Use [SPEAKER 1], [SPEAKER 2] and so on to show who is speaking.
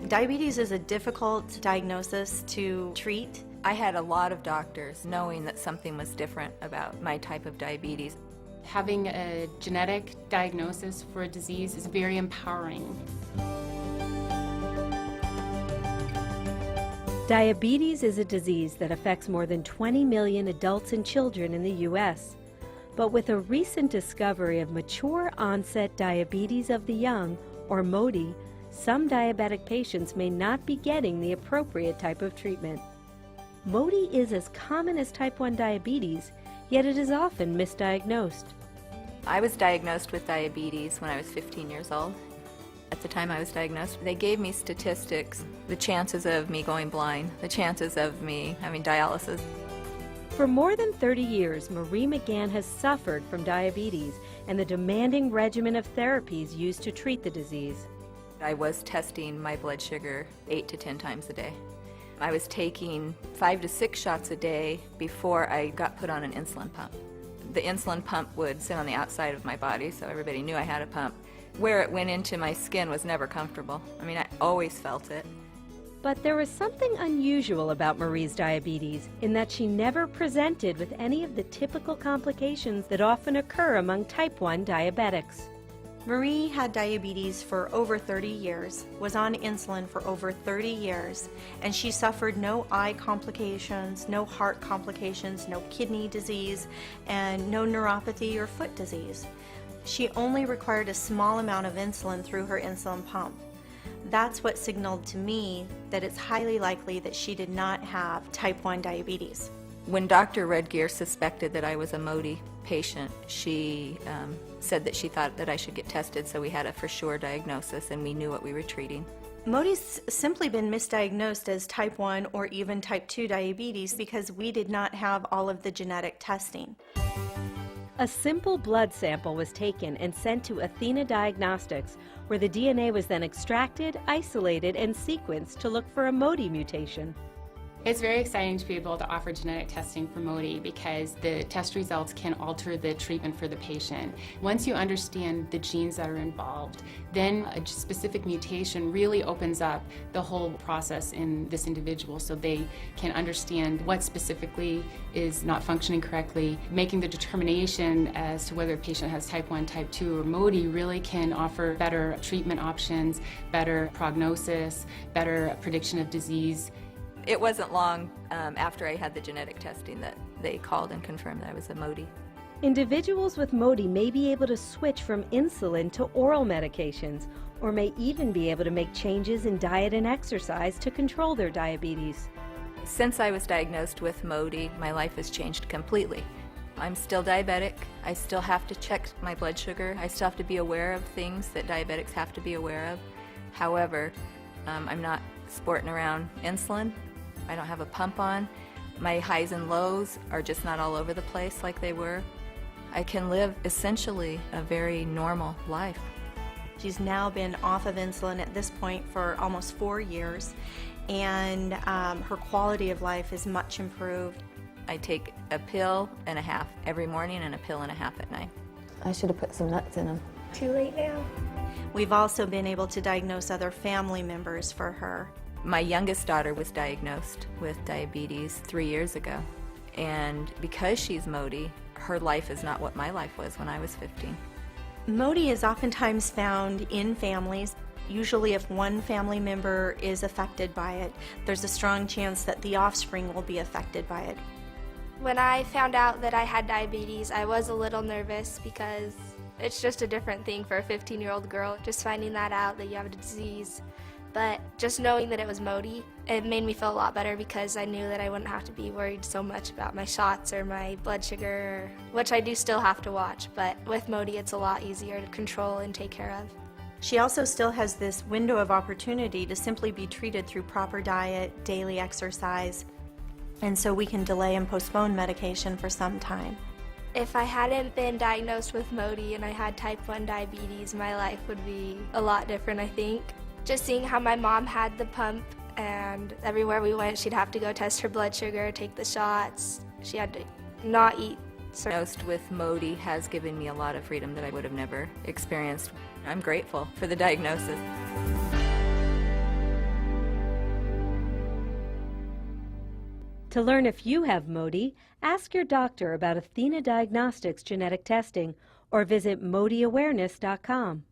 [SPEAKER 1] Diabetes is a difficult diagnosis to treat.
[SPEAKER 2] I had a lot of doctors knowing that something was different about my type of diabetes.
[SPEAKER 3] Having a genetic diagnosis for a disease is very empowering.
[SPEAKER 4] Diabetes is a disease that affects more than 20 million adults and children in the U.S. But with a recent discovery of mature onset diabetes of the young, or Mody, some diabetic patients may not be getting the appropriate type of treatment. Mody is as common as type 1 diabetes, yet it is often misdiagnosed.
[SPEAKER 2] I was diagnosed with diabetes when I was 15 years old. At the time I was diagnosed, they gave me statistics, the chances of me going blind, the chances of me having dialysis.
[SPEAKER 4] For more than 30 years, Marie McGann has suffered from diabetes and the demanding regimen of therapies used to treat the disease.
[SPEAKER 2] I was testing my blood sugar 8 to 10 times a day. I was taking 5 to 6 shots a day before I got put on an insulin pump. The insulin pump would sit on the outside of my body, so everybody knew I had a pump. Where it went into my skin was never comfortable. I mean, I always felt it.
[SPEAKER 4] But there was something unusual about Marie's diabetes in that she never presented with any of the typical complications that often occur among type 1 diabetics.
[SPEAKER 1] Marie had diabetes for over 30 years, was on insulin for over 30 years, and she suffered no eye complications, no heart complications, no kidney disease, and no neuropathy or foot disease. She only required a small amount of insulin through her insulin pump. That's what signaled to me that it's highly likely that she did not have type 1 diabetes.
[SPEAKER 2] When Dr. Redgear suspected that I was a Mody patient, she said that she thought that I should get tested, so we had a for sure diagnosis and we knew what we were treating.
[SPEAKER 1] Mody's simply been misdiagnosed as type 1 or even type 2 diabetes because we did not have all of the genetic testing.
[SPEAKER 4] A simple blood sample was taken and sent to Athena Diagnostics, where the DNA was then extracted, isolated, and sequenced to look for a Mody mutation.
[SPEAKER 3] It's very exciting to be able to offer genetic testing for Mody because the test results can alter the treatment for the patient. Once you understand the genes that are involved, then a specific mutation really opens up the whole process in this individual so they can understand what specifically is not functioning correctly. Making the determination as to whether a patient has type 1, type 2, or Mody really can offer better treatment options, better prognosis, better prediction of disease.
[SPEAKER 2] It wasn't long after I had the genetic testing that they called and confirmed that I was a Mody.
[SPEAKER 4] Individuals with Mody may be able to switch from insulin to oral medications, or may even be able to make changes in diet and exercise to control their diabetes.
[SPEAKER 2] Since I was diagnosed with Mody, my life has changed completely. I'm still diabetic. I still have to check my blood sugar. I still have to be aware of things that diabetics have to be aware of. However, I'm not sporting around insulin. I don't have a pump on. My highs and lows are just not all over the place like they were. I can live essentially a very normal life.
[SPEAKER 1] She's now been off of insulin at this point for almost 4 years, and her quality of life is much improved.
[SPEAKER 2] I take a pill and a half every morning and a pill and a half at night.
[SPEAKER 5] I should have put some nuts in them.
[SPEAKER 6] Too late now.
[SPEAKER 1] We've also been able to diagnose other family members for her.
[SPEAKER 2] My youngest daughter was diagnosed with diabetes 3 years ago, and because she's Mody, her life is not what my life was when I was 15.
[SPEAKER 1] Mody is oftentimes found in families. Usually if one family member is affected by it, there's a strong chance that the offspring will be affected by it.
[SPEAKER 6] When I found out that I had diabetes, I was a little nervous because it's just a different thing for a 15-year-old girl, just finding that out that you have a disease. But just knowing that it was Mody, it made me feel a lot better because I knew that I wouldn't have to be worried so much about my shots or my blood sugar, which I do still have to watch, but with Mody it's a lot easier to control and take care of.
[SPEAKER 1] She also still has this window of opportunity to simply be treated through proper diet, daily exercise, and so we can delay and postpone medication for some time.
[SPEAKER 6] If I hadn't been diagnosed with Mody and I had type 1 diabetes, my life would be a lot different, I think. Just seeing how my mom had the pump and everywhere we went she'd have to go test her blood sugar, take the shots. She had to not eat.
[SPEAKER 2] Diagnosed with Mody has given me a lot of freedom that I would have never experienced. I'm grateful for the diagnosis.
[SPEAKER 4] To learn if you have Mody, ask your doctor about Athena Diagnostics genetic testing or visit modyawareness.com.